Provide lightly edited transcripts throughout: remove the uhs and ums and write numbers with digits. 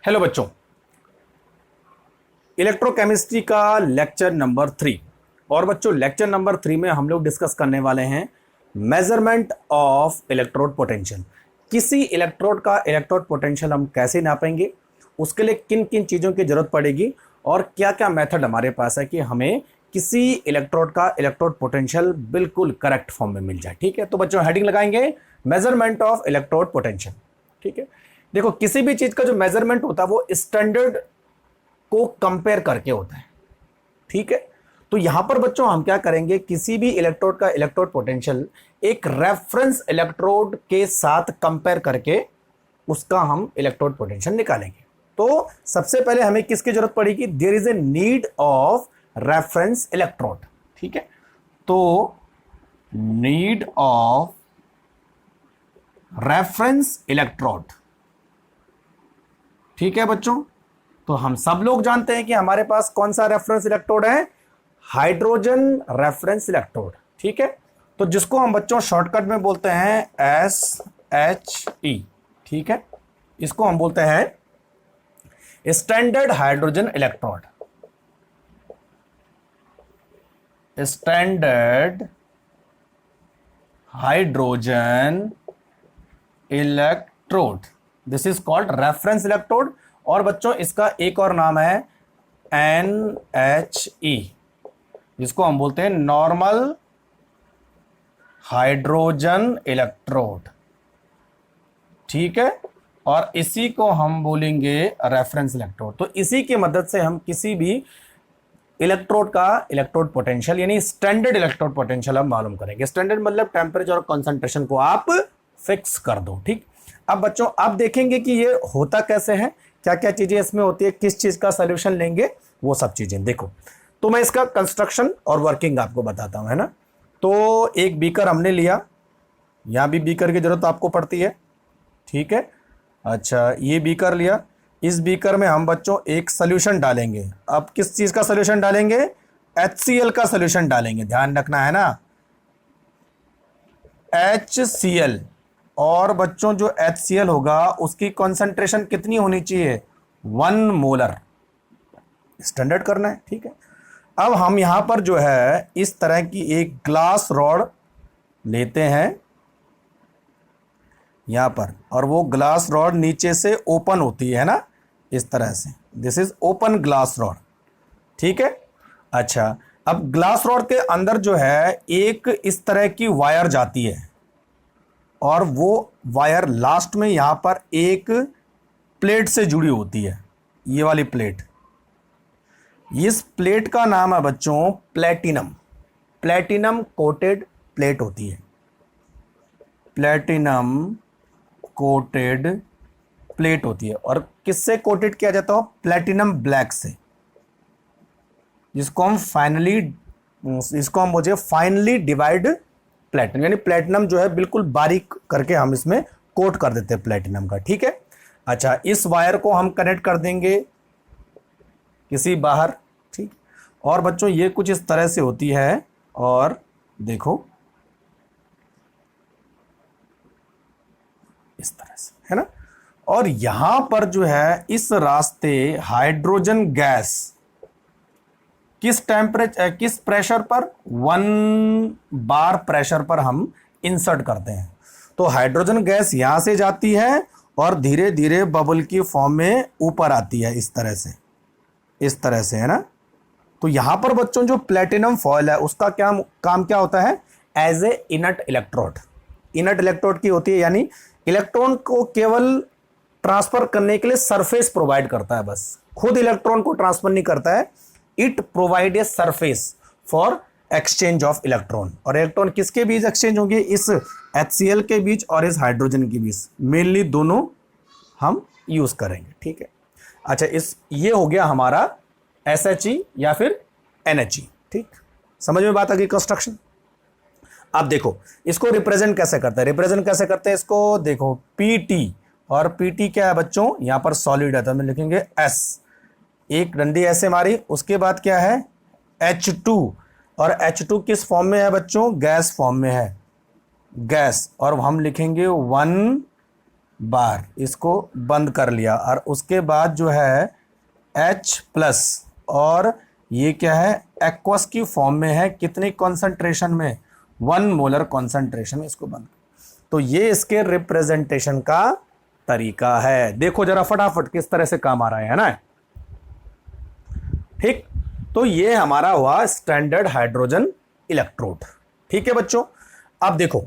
Hello बच्चों, electrochemistry का lecture number 3। और बच्चों लेक्चर नंबर 3 में हम लोग डिस्कस करने वाले हैं मेजरमेंट ऑफ इलेक्ट्रोड पोटेंशियल। किसी इलेक्ट्रोड का इलेक्ट्रोड पोटेंशियल हम कैसे नापेंगे, उसके लिए किन किन चीज़ों की जरूरत पड़ेगी और क्या क्या मेथड हमारे पास है कि हमें किसी इलेक्ट्रोड का इलेक्ट्रोड पोटेंशियल बिल्कुल करेक्ट फॉर्म में मिल जाए। ठीक है, तो बच्चों हेडिंग लगाएंगे मेजरमेंट ऑफ इलेक्ट्रोड पोटेंशियल। ठीक है, देखो किसी भी चीज का जो मेजरमेंट होता है वो स्टैंडर्ड को कंपेयर करके होता है। ठीक है, तो यहां पर बच्चों हम क्या करेंगे, किसी भी इलेक्ट्रोड का इलेक्ट्रोड पोटेंशियल एक रेफरेंस इलेक्ट्रोड के साथ कंपेयर करके उसका हम इलेक्ट्रोड पोटेंशियल निकालेंगे। तो सबसे पहले हमें किसकी जरूरत पड़ेगी, there is a need of reference electrode. ठीक है, तो नीड ऑफ रेफरेंस इलेक्ट्रोड। ठीक है बच्चों, तो हम सब लोग जानते हैं कि हमारे पास कौन सा रेफरेंस इलेक्ट्रोड है, हाइड्रोजन रेफरेंस इलेक्ट्रोड। ठीक है, तो जिसको हम बच्चों शॉर्टकट में बोलते हैं SHE। ठीक है, इसको हम बोलते हैं standard hydrogen electrode. Standard hydrogen electrode, this is called reference electrode. और बच्चों इसका एक और नाम है NHE, जिसको हम बोलते हैं नॉर्मल हाइड्रोजन इलेक्ट्रोड। ठीक है, और इसी को हम बोलेंगे रेफरेंस इलेक्ट्रोड। तो इसी की मदद से हम किसी भी इलेक्ट्रोड का इलेक्ट्रोड पोटेंशियल यानी स्टैंडर्ड इलेक्ट्रोड पोटेंशियल हम मालूम करेंगे। स्टैंडर्ड मतलब टेम्परेचर और कंसंट्रेशन को आप फिक्स कर दो। ठीक, अब बच्चों आप देखेंगे कि ये होता कैसे है, क्या क्या चीजें इसमें होती है, किस चीज का सॉल्यूशन लेंगे, वो सब चीजें देखो। तो मैं इसका कंस्ट्रक्शन और वर्किंग आपको बताता हूं, है ना। तो एक बीकर हमने लिया, यहां भी बीकर की जरूरत आपको पड़ती है। ठीक है, अच्छा ये बीकर लिया, इस बीकर में हम बच्चों एक सोल्यूशन डालेंगे। अब किस चीज का सोल्यूशन डालेंगे, HCl का सोल्यूशन डालेंगे, ध्यान रखना है ना, HCl। और बच्चों जो HCl होगा उसकी कॉन्सेंट्रेशन कितनी होनी चाहिए, 1 मोलर, स्टैंडर्ड करना है। ठीक है, अब हम यहां पर जो है इस तरह की एक ग्लास रॉड लेते हैं यहां पर, और वो ग्लास रॉड नीचे से ओपन होती है ना, इस तरह से, this is open glass rod. ठीक है, अच्छा अब ग्लास रॉड के अंदर जो है एक इस तरह की वायर जाती है, और वो वायर लास्ट में यहां पर एक प्लेट से जुड़ी होती है, ये वाली प्लेट। इस प्लेट का नाम है बच्चों प्लेटिनम। प्लेटिनम कोटेड प्लेट होती है, प्लेटिनम कोटेड प्लेट होती है। और किससे कोटेड किया जाता हो, प्लेटिनम ब्लैक से, जिसको हम बोलते फाइनली डिवाइड प्लेटिनम, यानी प्लेटिनम जो है बिल्कुल बारीक करके हम इसमें कोट कर देते हैं प्लेटिनम का। ठीक है, अच्छा इस वायर को हम कनेक्ट कर देंगे किसी बाहर। ठीक, और बच्चों ये कुछ इस तरह से होती है, और देखो इस तरह से, है ना। और यहां पर जो है इस रास्ते हाइड्रोजन गैस किस टेम्परेचर, किस प्रेशर पर, 1 बार प्रेशर पर हम इंसर्ट करते हैं। तो हाइड्रोजन गैस यहां से जाती है और धीरे धीरे बबल की फॉर्म में ऊपर आती है, इस तरह से, इस तरह से, है ना। तो यहां पर बच्चों जो प्लेटिनम फॉयल है उसका क्या काम क्या होता है, as a inert electrode. Inert electrode की होती है, यानी इलेक्ट्रॉन को केवल ट्रांसफर करने के लिए सरफेस प्रोवाइड करता है, बस खुद इलेक्ट्रॉन को ट्रांसफर नहीं करता है, it provide a surface for exchange of electron. और इलेक्ट्रॉन किसके बीच एक्सचेंज होंगे, इस HCl के बीच और इस हाइड्रोजन के बीच, मेनली दोनों हम यूज करेंगे। ठीक है, अच्छा ये हो गया हमारा SHE या फिर NHE। ठीक, समझ में बात आ गई कंस्ट्रक्शन। अब देखो इसको रिप्रेजेंट कैसे करते हैं, रिप्रेजेंट कैसे करते हैं इसको, देखो PT, और PT क्या है बच्चों, यहां पर सॉलिड है तो हम लिखेंगे S, एक डंडी ऐसे मारी, उसके बाद क्या है H2, और H2 किस फॉर्म में है बच्चों, गैस फॉर्म में है, गैस, और हम लिखेंगे 1 बार, इसको बंद कर लिया और उसके बाद जो है H प्लस, और ये क्या है, एक्वस की फॉर्म में है, कितनी कॉन्सेंट्रेशन में, 1 मोलर कॉन्सेंट्रेशन में, इसको बंद। तो ये इसके रिप्रेजेंटेशन का तरीका है। देखो जरा फटाफट किस तरह से काम आ रहा है ना। ठीक, तो ये हमारा हुआ स्टैंडर्ड हाइड्रोजन इलेक्ट्रोड। ठीक है बच्चों, अब देखो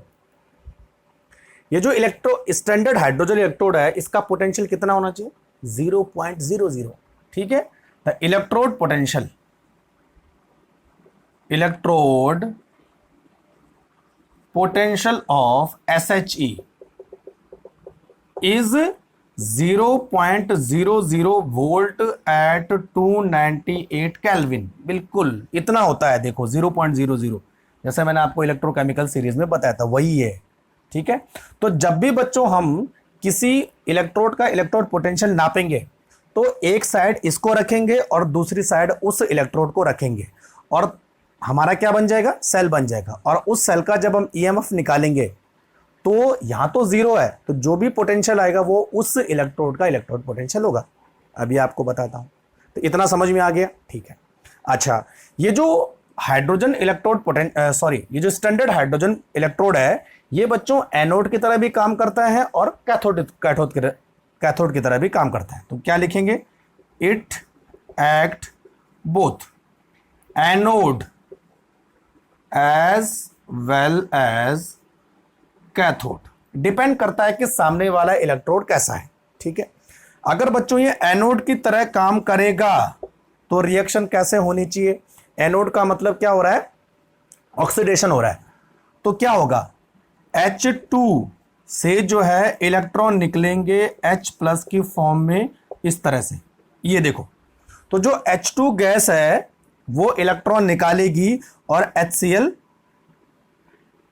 ये जो स्टैंडर्ड हाइड्रोजन इलेक्ट्रोड है, इसका पोटेंशियल कितना होना चाहिए, 0.00। ठीक है, the electrode potential, electrode potential of SHE is 0.00 volt at 298 kelvin. बिल्कुल इतना होता है, देखो 0.00, जैसे मैंने आपको इलेक्ट्रोकेमिकल सीरीज में बताया था वही है। ठीक है, तो जब भी बच्चों हम किसी इलेक्ट्रोड का इलेक्ट्रोड पोटेंशियल नापेंगे तो एक साइड इसको रखेंगे और दूसरी साइड उस इलेक्ट्रोड को रखेंगे, और हमारा क्या बन जाएगा, सेल बन जाएगा। और उस सेल का जब हम EMF निकालेंगे तो यहां तो 0 है, तो जो भी पोटेंशियल आएगा वो उस इलेक्ट्रोड का इलेक्ट्रोड पोटेंशियल होगा। अभी आपको बताता हूं, तो इतना समझ में आ गया। ठीक है, अच्छा, ये जो हाइड्रोजन इलेक्ट्रोड ये जो स्टैंडर्ड हाइड्रोजन इलेक्ट्रोड है, ये बच्चों एनोड की तरह भी काम करता है और कैथोड की तरह भी काम करता है। तो क्या लिखेंगे, it act both anode as well as cathode. Depend करता है कि सामने वाला इलेक्ट्रोड कैसा है। ठीक है, अगर बच्चों ये एनोड की तरह काम करेगा तो रिएक्शन कैसे होनी चाहिए, एनोड का मतलब क्या हो रहा है, ऑक्सीडेशन हो रहा है। तो क्या होगा, H2 से जो है इलेक्ट्रॉन निकलेंगे H प्लस की फॉर्म में, इस तरह से। ये देखो, तो जो H2 गैस है वो इलेक्ट्रॉन निकालेगी और HCl,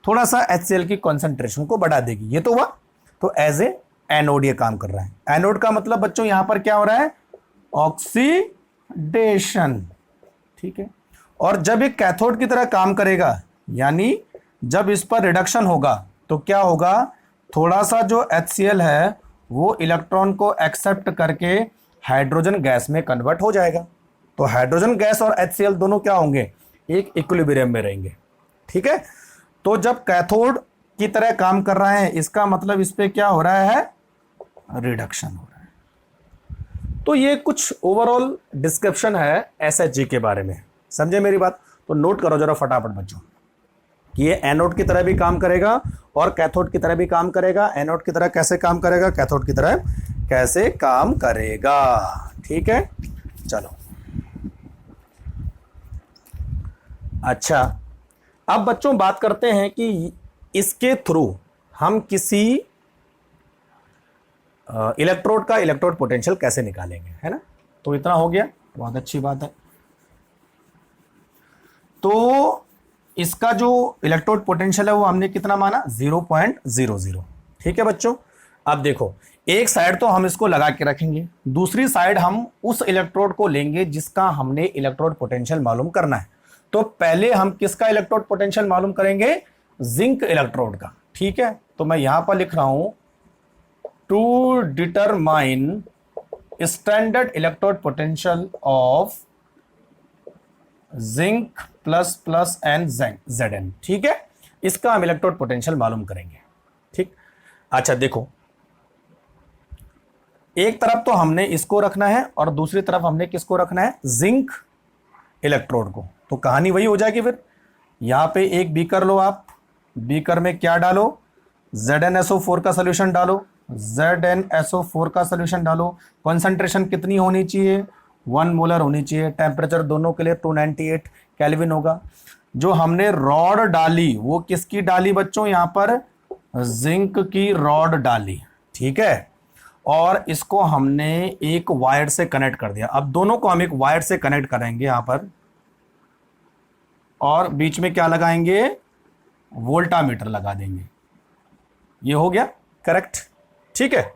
थोड़ा सा HCl की कॉन्सेंट्रेशन को बढ़ा देगी। ये तो हुआ, तो एज ए एनोड ये काम कर रहा है। एनोड का मतलब बच्चों यहां पर क्या हो रहा है, ऑक्सीडेशन। ठीक है, और जब ये कैथोड की तरह काम करेगा, यानी जब इस पर रिडक्शन होगा तो क्या होगा, थोड़ा सा जो HCl है वो इलेक्ट्रॉन को एक्सेप्ट करके हाइड्रोजन गैस में कन्वर्ट हो जाएगा। तो हाइड्रोजन गैस और HCl दोनों क्या होंगे, एक इक्विलिब्रियम में रहेंगे। ठीक है, तो जब कैथोड की तरह काम कर रहा है, इसका मतलब इस पे क्या हो रहा है, रिडक्शन हो रहा है। तो ये कुछ ओवरऑल डिस्क्रिप्शन है SHG के बारे में। समझे मेरी बात, तो नोट करो जरा फटाफट बच्चों कि ये एनोड की तरह भी काम करेगा और कैथोड की तरह भी काम करेगा। एनोड की तरह कैसे काम करेगा, कैथोड की तरह कैसे काम करेगा। ठीक है, चलो अच्छा, अब बच्चों बात करते हैं कि इसके थ्रू हम किसी इलेक्ट्रोड का इलेक्ट्रोड पोटेंशियल कैसे निकालेंगे, है ना। तो इतना हो गया, बहुत अच्छी बात है। तो इसका जो इलेक्ट्रोड पोटेंशियल है वो हमने कितना माना, 0.00। ठीक है बच्चों, अब देखो एक साइड तो हम इसको लगा के रखेंगे, दूसरी साइड हम उस इलेक्ट्रोड को लेंगे जिसका हमने इलेक्ट्रोड पोटेंशियल मालूम करना है। तो पहले हम किसका इलेक्ट्रोड पोटेंशियल मालूम करेंगे, जिंक इलेक्ट्रोड का। ठीक है, तो मैं यहां पर लिख रहा हूं, to determine standard electrode potential of zinc plus plus and Zn। ठीक है, इसका हम इलेक्ट्रोड पोटेंशियल मालूम करेंगे। ठीक, अच्छा देखो, एक तरफ तो हमने इसको रखना है और दूसरी तरफ हमने किसको रखना है, जिंक इलेक्ट्रोड को। तो कहानी वही हो जाएगी फिर। यहां पे एक बीकर लो आप, बीकर में क्या डालो, ZnSO4 का सोल्यूशन डालो, ZnSO4 का सोल्यूशन डालो। कॉन्सेंट्रेशन कितनी होनी चाहिए, 1 मोलर होनी चाहिए। टेम्परेचर दोनों के लिए 298 केल्विन होगा। जो हमने रॉड डाली वो किसकी डाली बच्चों, यहां पर जिंक की रॉड डाली। ठीक है, और इसको हमने एक वायर से कनेक्ट कर दिया। अब दोनों को हम एक वायर से कनेक्ट करेंगे यहां पर, और बीच में क्या लगाएंगे, वोल्टामीटर लगा देंगे। ये हो गया करेक्ट। ठीक है,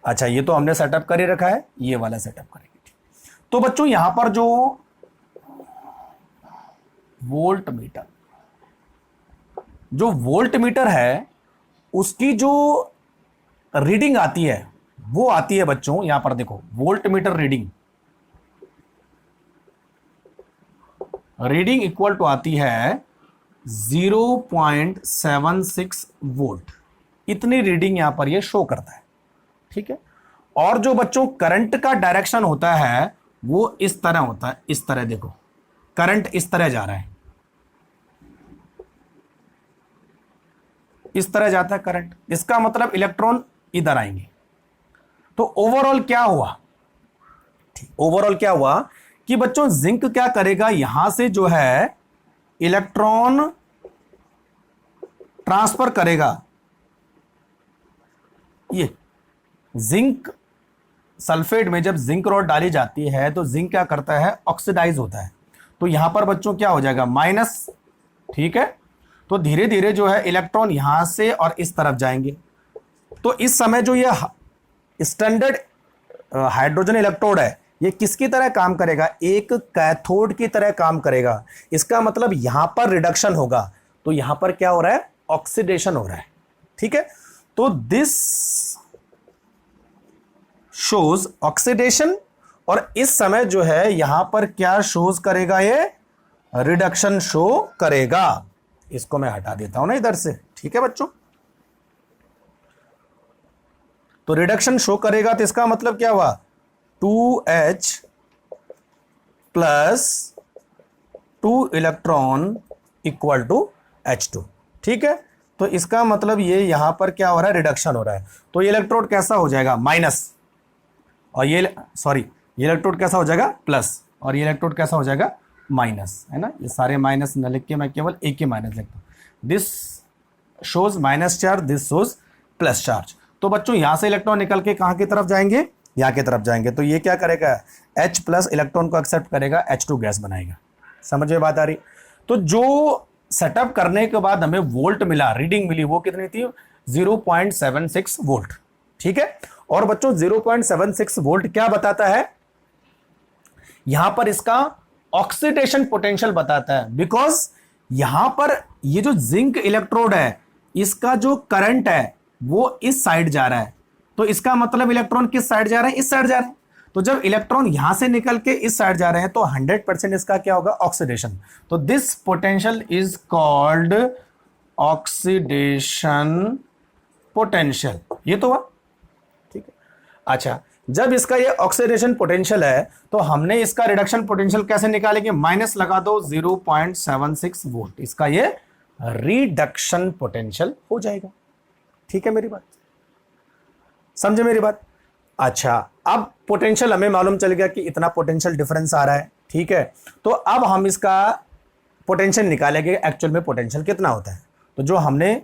अच्छा ये तो हमने सेटअप कर ही रखा है, ये वाला सेटअप करेंगे। तो बच्चों यहां पर जो वोल्ट मीटर है उसकी जो रीडिंग आती है वो आती है बच्चों, यहां पर देखो voltmeter reading, reading equal to आती है 0.76 वोल्ट। इतनी रीडिंग यहां पर ये शो करता है, ठीक है। और जो बच्चों करंट का डायरेक्शन होता है वो इस तरह होता है, इस तरह देखो करंट इस तरह जा रहा है, इस तरह जाता है करंट, इसका मतलब इलेक्ट्रॉन इधर आएंगे। तो ओवरऑल क्या हुआ, ओवरऑल क्या हुआ कि बच्चों जिंक क्या करेगा, यहां से जो है इलेक्ट्रॉन ट्रांसफर करेगा। ये जिंक सल्फेट में जब जिंक रॉड डाली जाती है तो जिंक क्या करता है, ऑक्सीडाइज होता है। तो यहां पर बच्चों क्या हो जाएगा, माइनस, ठीक है। तो धीरे धीरे जो है इलेक्ट्रॉन यहां से और इस तरफ जाएंगे। तो इस समय जो ये स्टैंडर्ड हाइड्रोजन इलेक्ट्रोड है ये किसकी तरह काम करेगा, एक कैथोड की तरह काम करेगा। इसका मतलब यहां पर रिडक्शन होगा, तो यहां पर क्या हो रहा है, ऑक्सीडेशन हो रहा है, ठीक है। तो दिस शोज ऑक्सीडेशन, और इस समय जो है यहां पर क्या शोज करेगा, ये रिडक्शन शो करेगा। इसको मैं हटा देता हूं ना इधर से, ठीक है बच्चों। तो रिडक्शन शो करेगा तो इसका मतलब क्या हुआ, 2H plus 2 electron equal to H2, ठीक है। तो इसका मतलब ये यहां पर क्या हो रहा है, रिडक्शन हो रहा है। तो ये इलेक्ट्रोड कैसा हो जाएगा, माइनस, और ये ये इलेक्ट्रोड कैसा हो जाएगा, प्लस, और ये इलेक्ट्रोड कैसा हो जाएगा, माइनस, है ना। ये सारे माइनस न लिख के मैं केवल एक ही माइनस लिखता हूं। This shows minus charge, this shows plus charge. तो बच्चों यहां से इलेक्ट्रॉन निकल के कहां की तरफ जाएंगे, यहां की तरफ जाएंगे। तो ये क्या करेगा, H प्लस इलेक्ट्रॉन को एक्सेप्ट करेगा, H2 गैस बनाएगा। समझ में बात आ रही। तो जो सेटअप करने के बाद हमें वोल्ट मिला, रीडिंग मिली, वो कितनी थी, 0.76 वोल्ट, ठीक है। और बच्चों 0.76 वोल्ट क्या बताता है, यहां पर इसका ऑक्सीडेशन पोटेंशियल बताता है। बिकॉज यहां पर ये जो जिंक इलेक्ट्रोड है इसका जो करंट है वो इस साइड जा रहा है, तो इसका मतलब इलेक्ट्रॉन किस साइड जा रहे हैं, इस साइड जा रहे हैं। तो जब इलेक्ट्रॉन यहां से निकल के इस साइड जा रहे हैं तो 100% इसका क्या होगा, ऑक्सीडेशन। तो this potential is called oxidation potential. ये तो हुआ, ठीक है। अच्छा, जब इसका ये ऑक्सीडेशन पोटेंशियल है तो हमने इसका रिडक्शन पोटेंशियल कैसे निकालेंगे, माइनस लगा दो 0.76 वोल्ट, इसका ये रिडक्शन पोटेंशियल हो जाएगा। ठीक है, मेरी बात समझे मेरी बात। अच्छा, अब पोटेंशियल हमें मालूम चल गया कि इतना पोटेंशियल डिफरेंस आ रहा है, ठीक है। तो अब हम इसका पोटेंशियल निकालेंगे, एक्चुअल में पोटेंशियल कितना होता है। तो जो हमने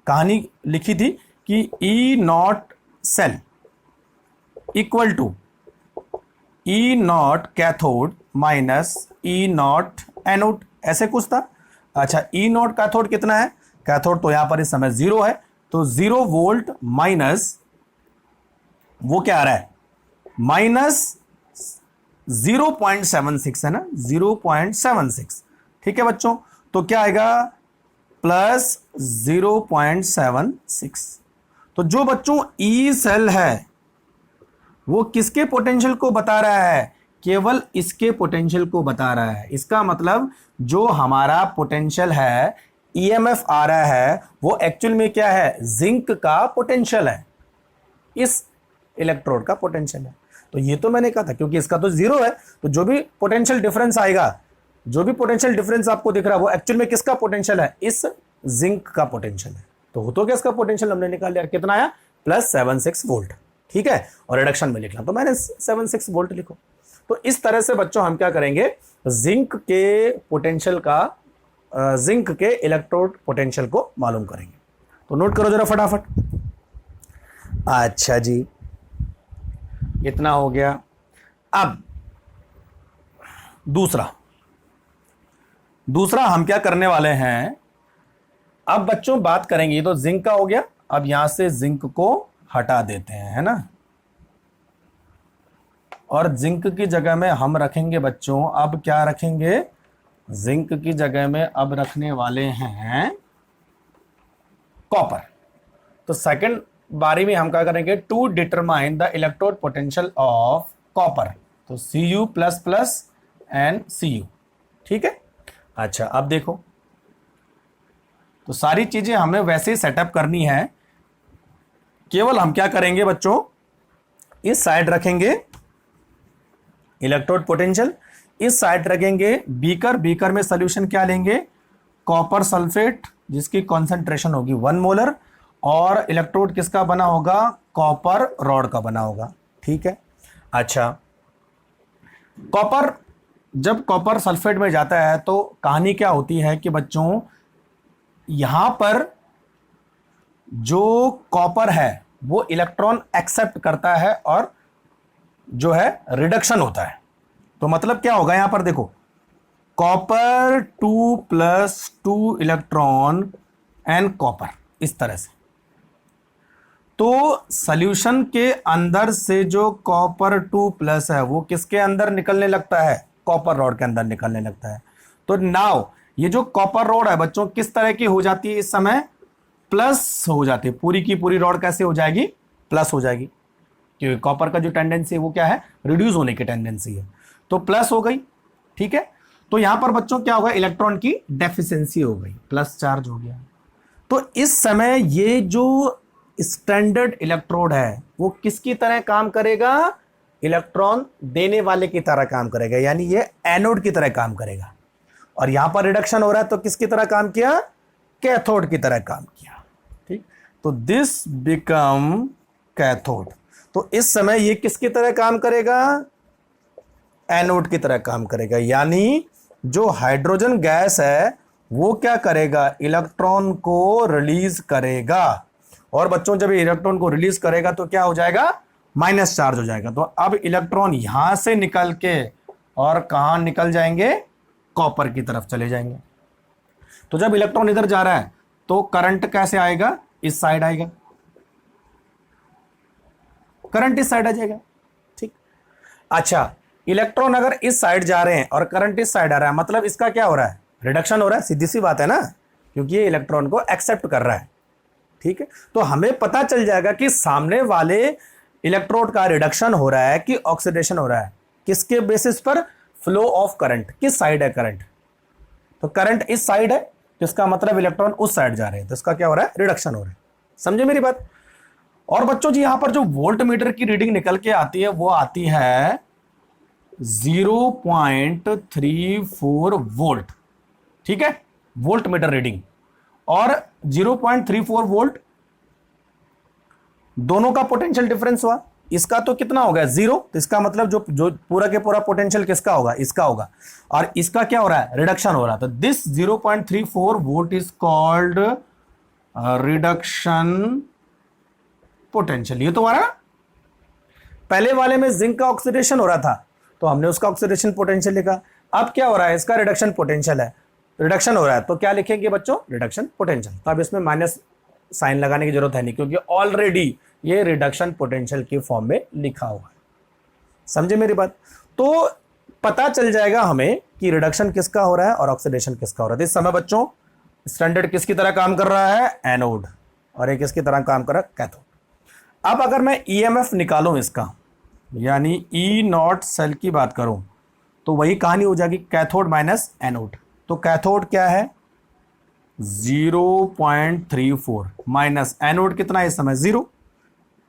कहानी लिखी थी कि E not cell equal to E not cathode minus E not anode, ऐसे कुछ था। अच्छा, E नॉट कैथोड कितना है, कैथोड तो यहां पर इस समय 0 है, तो 0 वोल्ट माइनस वो क्या आ रहा है, माइनस 0.76 है ना, 0.76, ठीक है बच्चों। तो क्या आएगा, प्लस 0.76। तो जो बच्चों ई सेल है वो किसके पोटेंशियल को बता रहा है, केवल इसके पोटेंशियल को बता रहा है। इसका मतलब जो हमारा पोटेंशियल है, ईएमएफ आ रहा है, वो एक्चुअल में क्या है, जिंक का पोटेंशियल है, इस इलेक्ट्रोड का पोटेंशियल है। तो ये तो मैंने कहा था, क्योंकि इसका तो 0 है, तो जो भी पोटेंशियल डिफरेंस आएगा, जो भी पोटेंशियल डिफरेंस आपको दिख रहा है वो एक्चुअल में किसका पोटेंशियल है, इस जिंक का पोटेंशियल है। तो हो तो क्या, इसका पोटेंशियल हमने निकाल लिया, कितना आया, प्लस 76 वोल्ट, ठीक है। और रिडक्शन में लिखना तो मैंने 76 वोल्ट लिखो। तो इस तरह से बच्चों हम क्या करेंगे, जिंक के पोटेंशियल का, जिंक के इलेक्ट्रोड पोटेंशियल को मालूम करेंगे। तो नोट करो जरा फटाफट। अच्छा जी, इतना हो गया। अब दूसरा हम क्या करने वाले हैं, अब बच्चों बात करेंगे, ये तो जिंक का हो गया। अब यहां से जिंक को हटा देते हैं, है ना, और जिंक की जगह में हम रखेंगे बच्चों, अब क्या रखेंगे, जिंक की जगह में अब रखने वाले हैं कॉपर। तो सेकंड बारी में हम क्या करेंगे, to determine the electrode potential of copper, तो Cu plus plus and Cu, ठीक है। अच्छा अब देखो, तो सारी चीजें हमें वैसे ही सेटअप करनी है, केवल हम क्या करेंगे बच्चों, इस साइड रखेंगे इलेक्ट्रोड पोटेंशियल, इस साइड रखेंगे बीकर, बीकर में सॉल्यूशन क्या लेंगे, कॉपर सल्फेट जिसकी कॉन्सेंट्रेशन होगी 1 मोलर, और इलेक्ट्रोड किसका बना होगा, कॉपर रॉड का बना होगा, ठीक है। अच्छा कॉपर, जब कॉपर सल्फेट में जाता है तो कहानी क्या होती है कि बच्चों यहां पर जो कॉपर है वो इलेक्ट्रॉन एक्सेप्ट करता है और जो है रिडक्शन होता है। तो मतलब क्या होगा यहां पर देखो, copper 2 plus 2 electron and copper, इस तरह से। तो सॉल्यूशन के अंदर से जो कॉपर 2 प्लस है वो किसके अंदर निकलने लगता है, कॉपर रॉड के अंदर निकलने लगता है। तो नाउ ये जो कॉपर रॉड है बच्चों किस तरह की हो जाती है, इस समय प्लस हो जाती है, पूरी की पूरी रॉड कैसे हो जाएगी, प्लस हो जाएगी, क्योंकि कॉपर का जो टेंडेंसी है वो क्या है, रिड्यूस होने की टेंडेंसी है, तो प्लस हो गई, ठीक है। तो यहां पर बच्चों क्या होगा, इलेक्ट्रॉन की डेफिशिएंसी हो गई, प्लस चार्ज हो गया। तो इस समय ये जो स्टैंडर्ड इलेक्ट्रोड है वो किसकी तरह काम करेगा, इलेक्ट्रॉन देने वाले की तरह काम करेगा, यानी ये एनोड की तरह काम करेगा। और यहां पर रिडक्शन हो रहा है तो किसकी तरह काम किया, कैथोड की तरह काम किया, ठीक। तो दिस बिकम कैथोड। तो इस समय ये किसकी तरह काम करेगा, एनोड की तरह काम करेगा, यानी जो हाइड्रोजन गैस है वो क्या करेगा, इलेक्ट्रॉन को रिलीज करेगा। और बच्चों जब इलेक्ट्रॉन को रिलीज करेगा तो क्या हो जाएगा, माइनस चार्ज हो जाएगा। तो अब इलेक्ट्रॉन यहां से निकल के और कहां निकल जाएंगे, कॉपर की तरफ चले जाएंगे। तो जब इलेक्ट्रॉन इधर जा रहा है तो करंट कैसे आएगा, इस साइड आएगा, करंट इस साइड आ जाएगा, ठीक। अच्छा इलेक्ट्रॉन अगर इस साइड जा रहे हैं और करंट इस साइड आ रहा है, मतलब इसका क्या हो रहा है, रिडक्शन हो रहा है, सीधी सी बात है ना, क्योंकि ये इलेक्ट्रॉन को एक्सेप्ट कर रहा है, ठीक है। तो हमें पता चल जाएगा कि सामने वाले इलेक्ट्रोड का रिडक्शन हो रहा है कि ऑक्सीडेशन हो रहा है, किसके बेसिस पर, फ्लो ऑफ करंट, किस साइड है करंट, तो करंट इस साइड है, तो इसका मतलब इलेक्ट्रॉन उस साइड जा रहे हैं, तो इसका क्या हो रहा है, रिडक्शन हो रहा है। समझे मेरी बात। और बच्चों जी यहां पर जो वोल्ट मीटर की रीडिंग निकल के आती है वो आती है 0.34 वोल्ट, ठीक है, वोल्ट मीटर रीडिंग। और 0.34 वोल्ट, दोनों का पोटेंशियल डिफरेंस हुआ, इसका तो कितना हो गया, 0, तो इसका मतलब जो जो पूरा के पूरा पोटेंशियल किसका होगा, इसका होगा, और इसका क्या हो रहा है, रिडक्शन हो रहा है। तो this 0.34 volt is called reduction potential. ये तो हमारा पहले वाले में जिंक का ऑक्सीडेशन हो रहा था तो हमने उसका ऑक्सीडेशन पोटेंशियल लिखा, अब क्या हो रहा है, इसका रिडक्शन पोटेंशियल है, रिडक्शन हो रहा है, तो क्या लिखेंगे बच्चों, रिडक्शन पोटेंशियल। तो अब इसमें माइनस साइन लगाने की जरूरत है नहीं, क्योंकि ऑलरेडी ये रिडक्शन पोटेंशियल की फॉर्म में लिखा हुआ है। समझे मेरी बात। तो पता चल जाएगा हमें कि रिडक्शन किसका हो रहा है और ऑक्सीडेशन किसका हो रहा है। इस समय बच्चों स्टैंडर्ड किसकी तरह काम कर रहा है, एनोड, और एक किसकी तरह काम कर रहा है, कैथोड। अब अगर मैं ईएमएफ निकालूं इसका, यानी ई नॉट सेल की बात करूं, तो वही कहानी हो जाएगी, कैथोड माइनस एनोड। तो कैथोड क्या है, 0.34 माइनस एनोड कितना है इस समय, 0,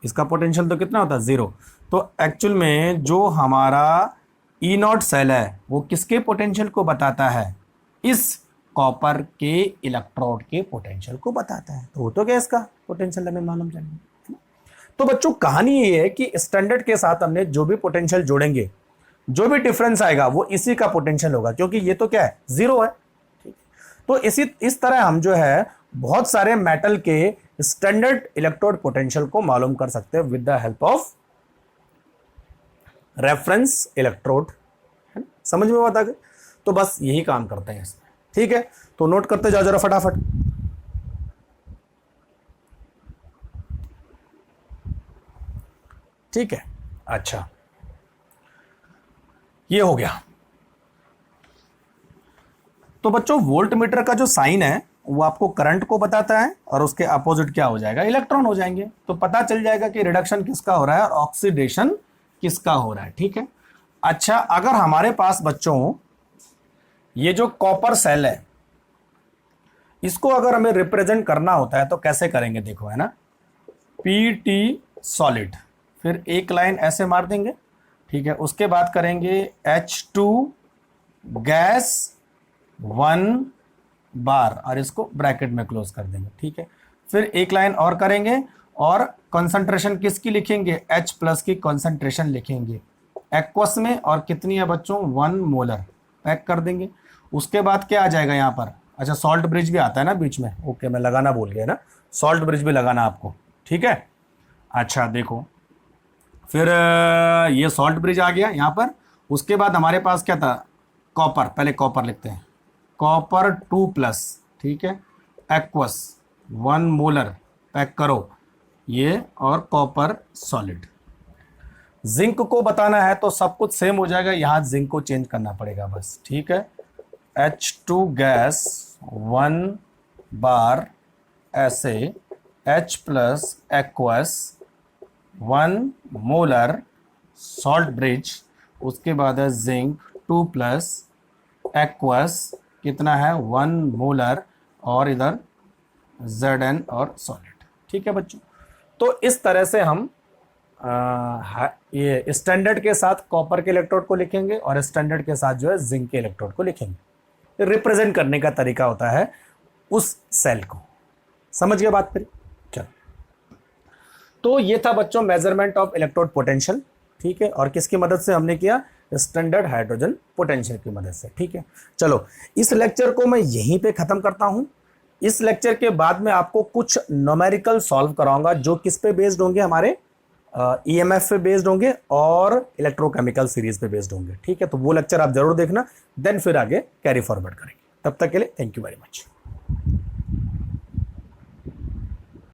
इसका पोटेंशियल तो कितना होता है, 0। तो एक्चुअल में जो हमारा ई नॉट सेल है वो किसके पोटेंशियल को बताता है, इस कॉपर के इलेक्ट्रोड के पोटेंशियल को बताता है। तो वो तो क्या इसका पोटेंशियल हमें मालूम चाहिए। तो बच्चों कहानी ये है कि स्टैंडर्ड के साथ हमने जो भी पोटेंशियल जोड़ेंगे, जो भी डिफरेंस आएगा वो इसी का पोटेंशियल होगा, क्योंकि ये तो क्या है, 0 है, ठीक। तो इस तरह हम जो है बहुत सारे मेटल के स्टैंडर्ड इलेक्ट्रोड पोटेंशियल को मालूम कर सकते हैं with the help of reference electrode, है ना। समझ में बात आ गई। तो बस यही काम करते हैं इसमें, ठीक है। तो नोट करते जाओ जरा फटाफट। ठीक है, अच्छा ये हो गया। तो बच्चों वोल्ट मीटर का जो साइन है वो आपको करंट को बताता है और उसके अपोजिट क्या हो जाएगा, इलेक्ट्रॉन हो जाएंगे। तो पता चल जाएगा कि रिडक्शन किसका हो रहा है और ऑक्सीडेशन किसका हो रहा है। ठीक है। अच्छा, अगर हमारे पास बच्चों ये जो कॉपर सेल है, इसको अगर हमें रिप्रेजेंट करना होता है तो कैसे करेंगे, देखो, है ना, पीटी सॉलिड, फिर एक लाइन ऐसे मार देंगे। ठीक है। उसके बाद करेंगे H2 गैस 1 बार और इसको ब्रैकेट में क्लोज कर देंगे। ठीक है। फिर एक लाइन और करेंगे और कंसंट्रेशन किसकी लिखेंगे, H+ की कंसंट्रेशन लिखेंगे एक्वस में, और कितनी है बच्चों, 1 मोलर, पैक कर देंगे। उसके बाद क्या आ जाएगा यहाँ पर, अच्छा सॉल्ट ब्रिज भी आता है ना बीच में, ओके मैं लगाना भूल गया ना, सॉल्ट ब्रिज भी लगाना आपको। ठीक है। अच्छा देखो, फिर ये सॉल्ट ब्रिज आ गया यहाँ पर। उसके बाद हमारे पास क्या था, कॉपर, पहले कॉपर लिखते हैं, कॉपर 2+, ठीक है, एक्वस 1 मोलर, पैक करो ये, और कॉपर सॉलिड। जिंक को बताना है तो सब कुछ सेम हो जाएगा, यहाँ जिंक को चेंज करना पड़ेगा बस। ठीक है। H2 गैस 1 बार ऐसे, H+ aqueous 1 molar, salt bridge, उसके बाद है जिंक 2+, एक्वस कितना है 1 मोलर, और इधर Zn और सॉलिड। ठीक है बच्चों। तो इस तरह से हम ये स्टैंडर्ड के साथ कॉपर के इलेक्ट्रोड को लिखेंगे और स्टैंडर्ड के साथ जो है जिंक के इलेक्ट्रोड को लिखेंगे। रिप्रेजेंट करने का तरीका होता है उस सेल को। समझ गए बात फिर? चलो, तो ये था बच्चों मेजरमेंट ऑफ इलेक्ट्रोड पोटेंशियल। ठीक है। और किसकी मदद से हमने किया, स्टैंडर्ड हाइड्रोजन पोटेंशियल की मदद से। ठीक है। चलो, इस लेक्चर को मैं यहीं पे खत्म करता हूं। इस लेक्चर के बाद में आपको कुछ न्यूमेरिकल सॉल्व कराऊंगा, जो किस पे बेस्ड होंगे, हमारे ईएमएफ पे बेस्ड होंगे और इलेक्ट्रोकेमिकल सीरीज पे बेस्ड होंगे। ठीक है। तो वो लेक्चर आप जरूर देखना, देन फिर आगे कैरी फॉरवर्ड करेंगे। तब तक के लिए थैंक यू वेरी मच।